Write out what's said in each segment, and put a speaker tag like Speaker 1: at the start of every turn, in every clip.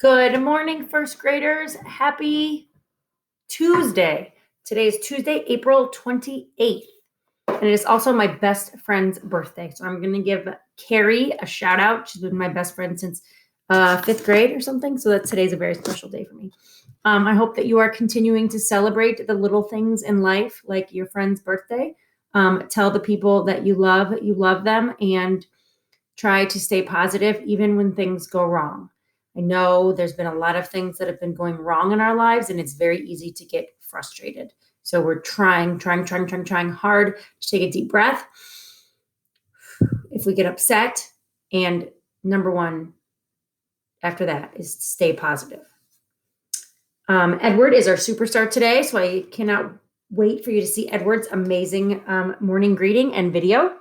Speaker 1: Good morning, first graders. Happy Tuesday. Today is Tuesday, April 28th, and it is also my best friend's birthday. So I'm going to give Carrie a shout out. She's been my best friend since fifth grade or something. So today's a very special day for me. I hope that you are continuing to celebrate the little things in life, like your friend's birthday. Tell the people that you love them, and try to stay positive even when things go wrong. I know there's been a lot of things that have been going wrong in our lives, and it's very easy to get frustrated. So we're trying hard to take a deep breath. If we get upset, and number one after that is to stay positive. Edward is our superstar today, so I cannot wait for you to see Edward's amazing morning greeting and video.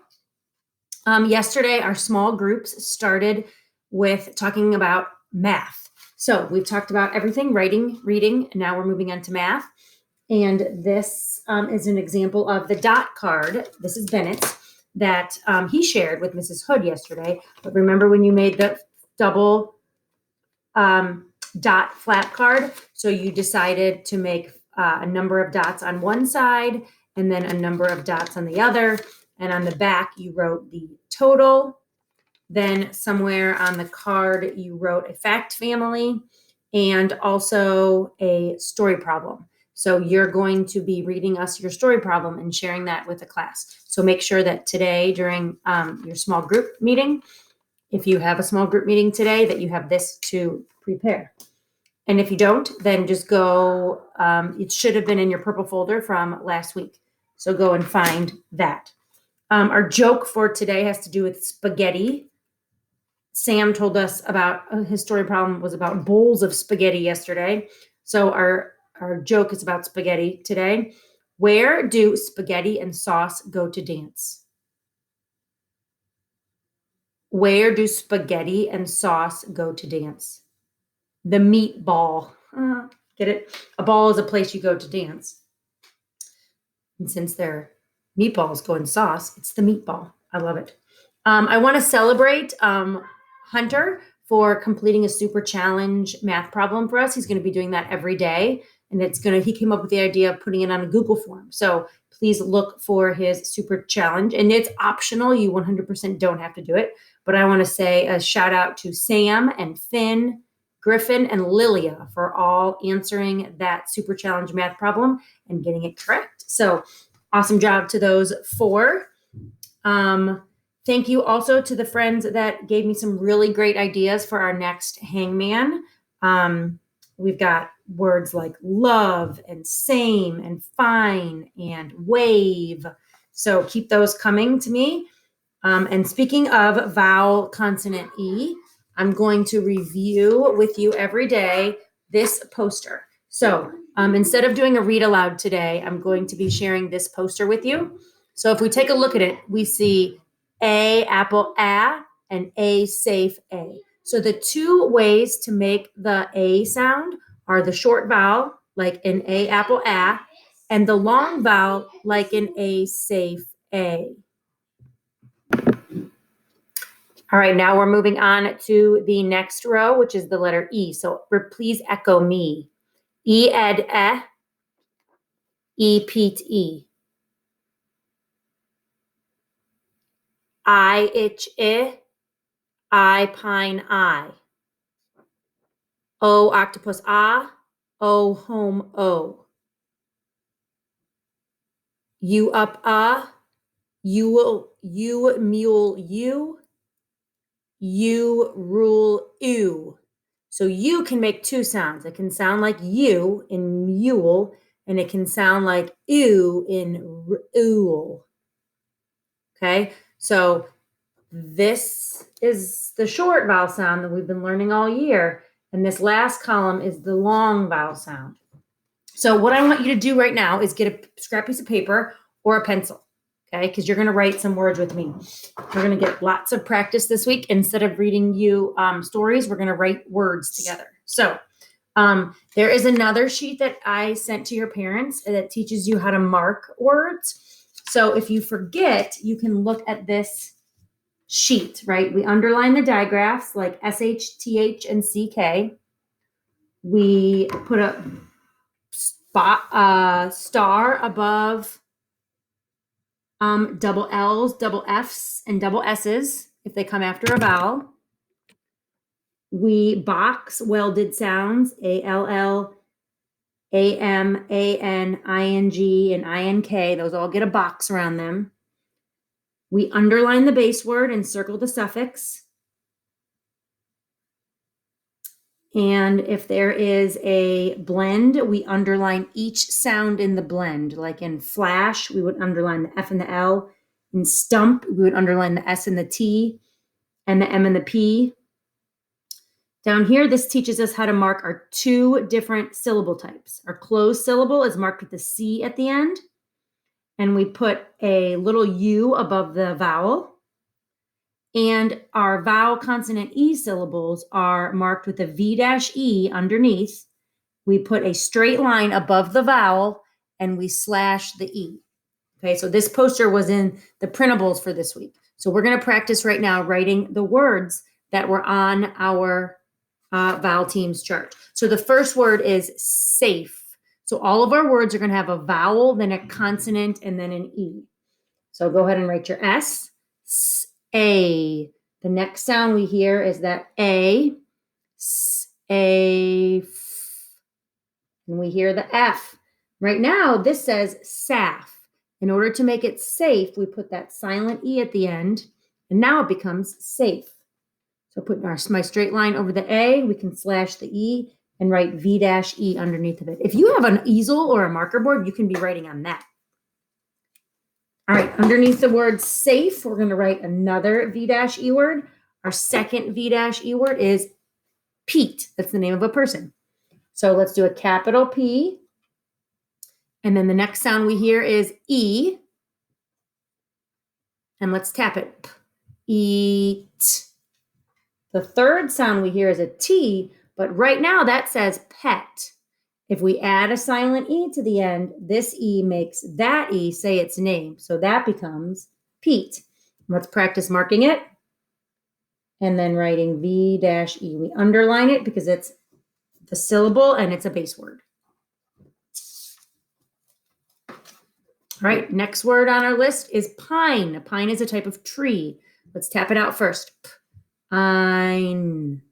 Speaker 1: Yesterday, our small groups started with talking about math. So we've talked about everything, writing, reading, and now we're moving on to math. And this is an example of the dot card. This is Bennett's that he shared with Mrs. Hood yesterday. But remember when you made the double dot flap card? So you decided to make a number of dots on one side and then a number of dots on the other. And on the back, you wrote the total. Then somewhere on the card, you wrote a fact family and also a story problem. So you're going to be reading us your story problem and sharing that with the class. So make sure that today during your small group meeting, if you have a small group meeting today, that you have this to prepare. And if you don't, then just go, it should have been in your purple folder from last week. So go and find that. Our joke for today has to do with spaghetti. Sam told us about his story problem was about bowls of spaghetti yesterday. So our joke is about spaghetti today. Where do spaghetti and sauce go to dance? Where do spaghetti and sauce go to dance? The meatball. Get it? A ball is a place you go to dance. And since they're meatballs go in sauce, it's the meatball. I love it. I want to celebrate Hunter for completing a super challenge math problem for us. He's going to be doing that every day. And he came up with the idea of putting it on a Google form. So please look for his super challenge. And it's optional. You 100% don't have to do it. But I want to say a shout out to Sam and Finn, Griffin, and Lilia for all answering that super challenge math problem and getting it correct. So awesome job to those four. Thank you also to the friends that gave me some really great ideas for our next hangman. We've got words like love and same and fine and wave. So keep those coming to me. And speaking of vowel consonant E, I'm going to review with you every day this poster. So instead of doing a read aloud today, I'm going to be sharing this poster with you. So if we take a look at it, we see A, apple, A, and A, safe, A. So the two ways to make the A sound are the short vowel, like in A, apple, A, and the long vowel, like in A, safe, A. All right, now we're moving on to the next row, which is the letter E. So please echo me. E, ed, E, peat, E. I, itch, I, pine, I. O, octopus, O, home, O. U, up, U, mule, U, rule, ew. So you can make two sounds. It can sound like you in mule, and it can sound like ew in ool. Okay, so this is the short vowel sound that we've been learning all year, and this last column is the long vowel sound. So what I want you to do right now is get a scrap piece of paper or a pencil. Okay, because you're going to write some words with me. We're going to get lots of practice this week. Instead of reading you stories, we're going to write words together. So there is another sheet that I sent to your parents that teaches you how to mark words. So if you forget, you can look at this sheet, right? We underline the digraphs like SH, TH, and CK. We put a star above double L's, double F's, and double S's if they come after a vowel. We box welded sounds, ALL, AM, AN, ING, and INK. Those all get a box around them. We underline the base word and circle the suffix. And if there is a blend, we underline each sound in the blend. Like in flash, we would underline the F and the L. In stump, we would underline the S and the T and the M and the P. Down here, this teaches us how to mark our two different syllable types. Our closed syllable is marked with the C at the end, and we put a little U above the vowel. And our vowel, consonant, E syllables are marked with a V-E underneath. We put a straight line above the vowel, and we slash the E. Okay, so this poster was in the printables for this week. So we're going to practice right now writing the words that were on our vowel teams chart. So the first word is safe. So all of our words are going to have a vowel, then a consonant, and then an E. So go ahead and write your S. A. The next sound we hear is that A. Safe. And we hear the F. Right now, this says saf. In order to make it safe, we put that silent E at the end, and now it becomes safe. So put my straight line over the A, we can slash the E and write V-E underneath of it. If you have an easel or a marker board, you can be writing on that. All right, underneath the word safe, we're going to write another V-E word. Our second V-E word is Pete. That's the name of a person. So let's do a capital P. And then the next sound we hear is E. And let's tap it. Eat. The third sound we hear is a T, but right now that says pet. If we add a silent E to the end, this E makes that E say its name. So that becomes Pete. Let's practice marking it. And then writing V-E. We underline it because it's the syllable and it's a base word. All right, next word on our list is pine. A pine is a type of tree. Let's tap it out first. Pine.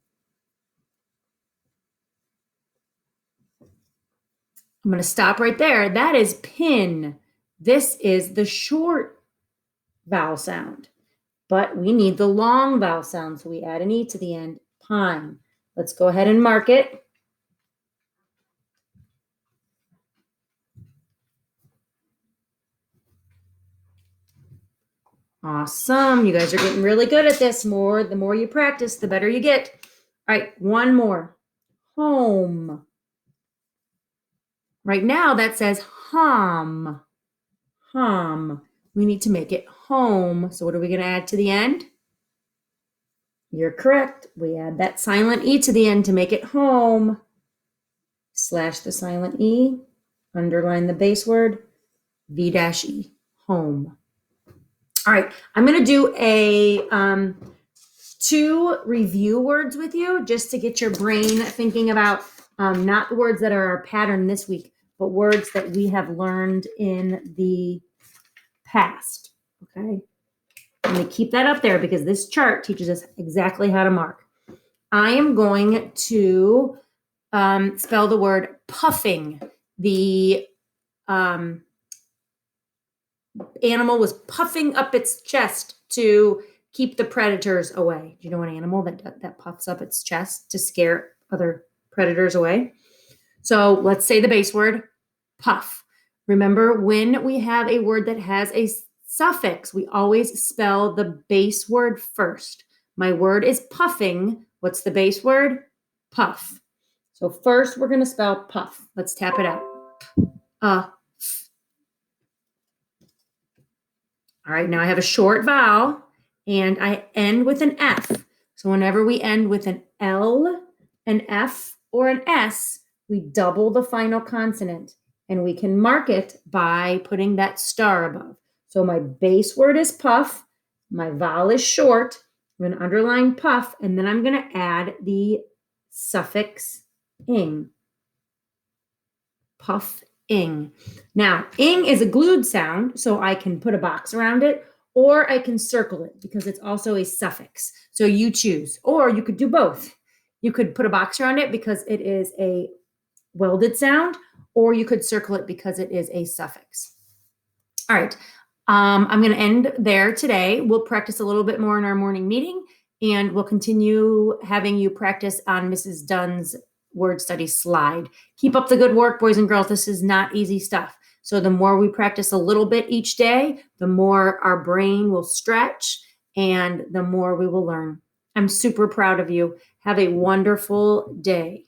Speaker 1: I'm going to stop right there. That is pin. This is the short vowel sound, but we need the long vowel sound, so we add an E to the end. Pine. Let's go ahead and mark it. Awesome. You guys are getting really good at this. The more you practice, the better you get. All right, one more. Home. Right now that says hum. Hum. We need to make it home. So what are we going to add to the end? You're correct. We add that silent E to the end to make it home. Slash the silent E. Underline the base word. V-E. Home. All right, I'm going to do a 2 review words with you just to get your brain thinking about not the words that are our pattern this week, but words that we have learned in the past, okay? I'm going to keep that up there because this chart teaches us exactly how to mark. I am going to spell the word puffing. The animal was puffing up its chest to keep the predators away. Do you know an animal that puffs up its chest to scare other predators away? So let's say the base word, puff. Remember, when we have a word that has a suffix, we always spell the base word first. My word is puffing. What's the base word? Puff. So first we're going to spell puff. Let's tap it out. All right, now I have a short vowel and I end with an F. So whenever we end with an L, an F, or an S, we double the final consonant and we can mark it by putting that star above. So my base word is puff, my vowel is short, I'm going to underline puff, and then I'm going to add the suffix ing, puff-ing. Now, ing is a glued sound, so I can put a box around it, or I can circle it because it's also a suffix. So you choose, or you could do both. You could put a box around it because it is a welded sound, or you could circle it because it is a suffix. All right. I'm going to end there today. We'll practice a little bit more in our morning meeting, and we'll continue having you practice on Mrs. Dunn's word study slide. Keep up the good work, boys and girls. This is not easy stuff. So the more we practice a little bit each day, the more our brain will stretch and the more we will learn. I'm super proud of you. Have a wonderful day.